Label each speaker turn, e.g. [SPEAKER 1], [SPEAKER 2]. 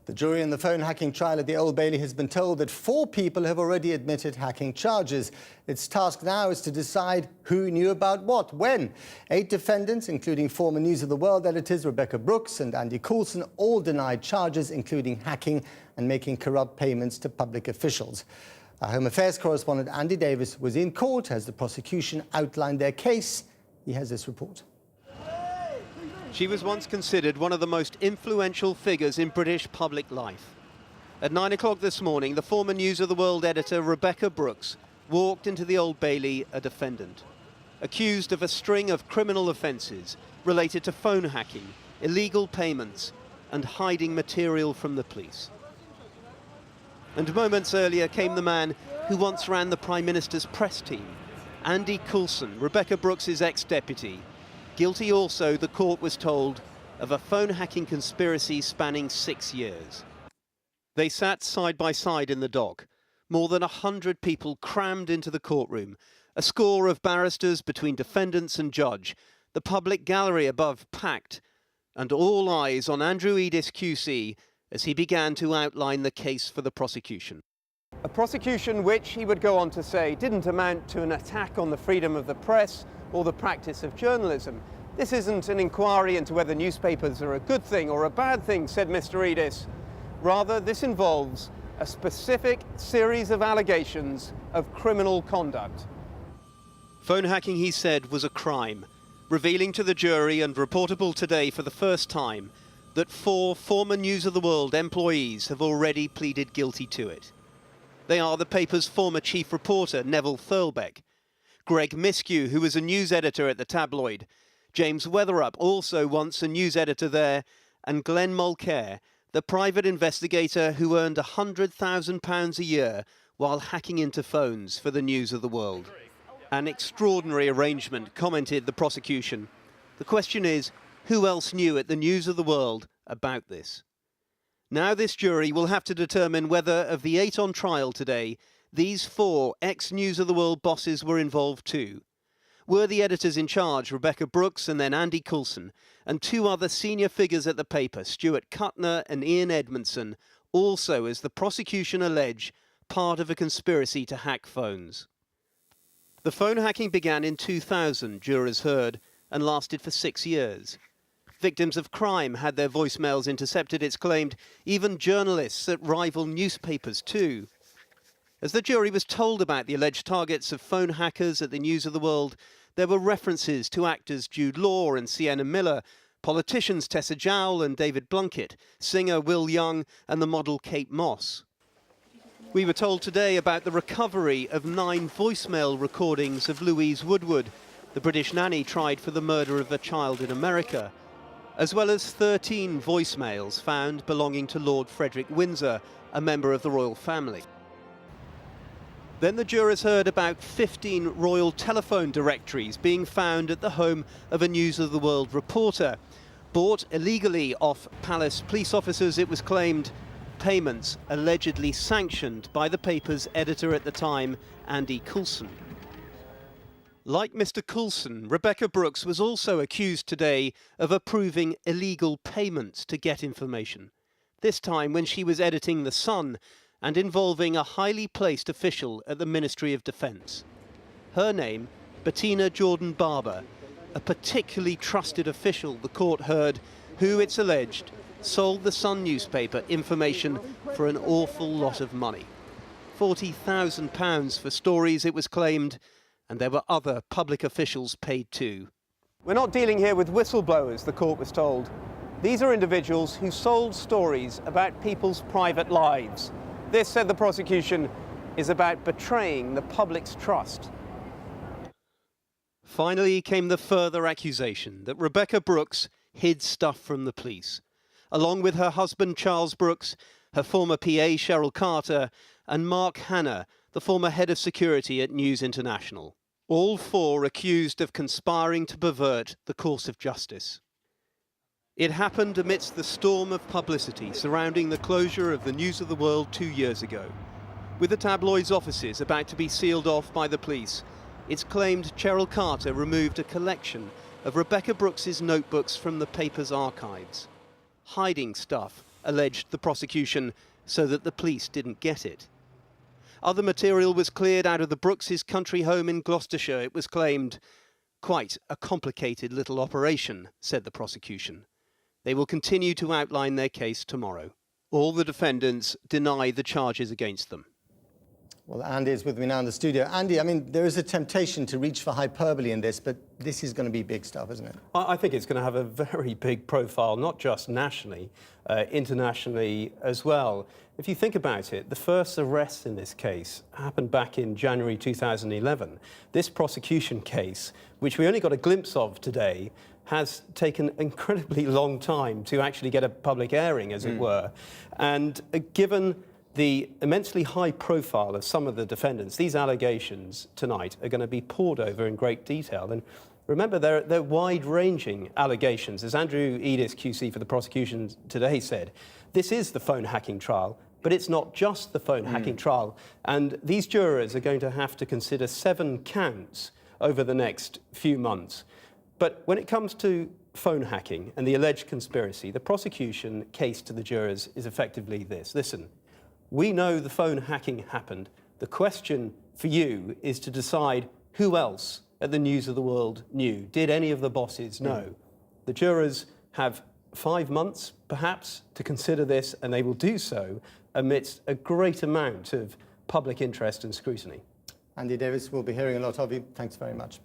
[SPEAKER 1] The jury in the phone hacking trial at the Old Bailey has been told that 4 people have already admitted hacking charges. Its task now is to decide who knew about what, when. 8 defendants, including former News of the World editors Rebekah Brooks and Andy Coulson, all denied charges, including hacking and making corrupt payments to public officials. Our Home Affairs correspondent Andy Davis was in court as the prosecution outlined their case. He has this report.
[SPEAKER 2] She was once considered one of the most influential figures in British public life. At 9 o'clock this morning, the former News of the World editor Rebekah Brooks walked into the Old Bailey a defendant, accused of a string of criminal offences related to phone hacking, illegal payments and hiding material from the police. And moments earlier came the man who once ran the Prime Minister's press team, Andy Coulson, Rebekah Brooks's ex-deputy. Guilty also, the court was told, of a phone hacking conspiracy spanning 6 years. They sat side by side in the dock. More than 100 people crammed into the courtroom, a score of barristers between defendants and judge, the public gallery above packed, and all eyes on Andrew Edis QC as he began to outline the case for the prosecution. A prosecution which, he would go on to say, didn't amount to an attack on the freedom of the press or the practice of journalism. This isn't an inquiry into whether newspapers are a good thing or a bad thing, said Mr. Edis. Rather, this involves a specific series of allegations of criminal conduct. Phone hacking, he said, was a crime, revealing to the jury and reportable today for the first time that 4 former News of the World employees have already pleaded guilty to it. They are the paper's former chief reporter, Neville Thirlbeck, Greg Miskew, who was a news editor at the tabloid, James Weatherup, also once a news editor there, and Glenn Mulcair, the private investigator who earned £100,000 a year while hacking into phones for the News of the World. An extraordinary arrangement, commented the prosecution. The question is, who else knew at the News of the World about this? Now this jury will have to determine whether, of the 8 on trial today, these 4 ex-News of the World bosses were involved too. Were the editors in charge, Rebekah Brooks and then Andy Coulson, and 2 other senior figures at the paper, Stuart Kuttner and Ian Edmondson, also, as the prosecution allege, part of a conspiracy to hack phones? The phone hacking began in 2000, jurors heard, and lasted for 6 years. Victims of crime had their voicemails intercepted, it's claimed, even journalists at rival newspapers too. As the jury was told about the alleged targets of phone hackers at the News of the World, there were references to actors Jude Law and Sienna Miller, politicians Tessa Jowell and David Blunkett, singer Will Young and the model Kate Moss. We were told today about the recovery of 9 voicemail recordings of Louise Woodward, the British nanny tried for the murder of a child in America, as well as 13 voicemails found belonging to Lord Frederick Windsor, a member of the royal family. Then the jurors heard about 15 royal telephone directories being found at the home of a News of the World reporter. Bought illegally off palace police officers, it was claimed, payments allegedly sanctioned by the paper's editor at the time, Andy Coulson. Like Mr. Coulson, Rebekah Brooks was also accused today of approving illegal payments to get information, this time when she was editing The Sun, and involving a highly placed official at the Ministry of Defence. Her name, Bettina Jordan-Barber, a particularly trusted official, the court heard, who, it's alleged, sold the Sun newspaper information for an awful lot of money. £40,000 for stories, it was claimed, and there were other public officials paid too. We're not dealing here with whistleblowers, the court was told. These are individuals who sold stories about people's private lives. This, said the prosecution, is about betraying the public's trust. Finally came the further accusation that Rebekah Brooks hid stuff from the police, along with her husband Charles Brooks, her former PA Cheryl Carter, and Mark Hanna, the former head of security at News International. All 4 accused of conspiring to pervert the course of justice. It happened amidst the storm of publicity surrounding the closure of the News of the World 2 years ago. With the tabloid's offices about to be sealed off by the police, it's claimed Cheryl Carter removed a collection of Rebekah Brooks's notebooks from the paper's archives, hiding stuff alleged the prosecution, so that the police didn't get it. Other material was cleared out of the Brooks' country home in Gloucestershire, it was claimed. Quite a complicated little operation, said the prosecution. They will continue to outline their case tomorrow. All the defendants deny the charges against them.
[SPEAKER 1] Well, Andy is with me now in the studio. Andy, I mean, there is a temptation to reach for hyperbole in this, but this is going to be big stuff, isn't it?
[SPEAKER 3] I think it's going to have a very big profile, not just nationally, internationally as well. If you think about it, the first arrest in this case happened back in January 2011. This prosecution case, which we only got a glimpse of today, has taken an incredibly long time to actually get a public airing, as it were. And given the immensely high profile of some of the defendants, these allegations tonight are going to be pored over in great detail. And remember, they're wide-ranging allegations. As Andrew Edis, QC for the prosecution today said, this is the phone hacking trial, but it's not just the phone hacking trial. And these jurors are going to have to consider 7 counts over the next few months. But when it comes to phone hacking and the alleged conspiracy, the prosecution case to the jurors is effectively this. Listen, we know the phone hacking happened. The question for you is to decide who else at the News of the World knew. Did any of the bosses know? The jurors have 5 months, perhaps, to consider this, and they will do so amidst a great amount of public interest and scrutiny.
[SPEAKER 1] Andy Davis, we'll be hearing a lot of you. Thanks very much.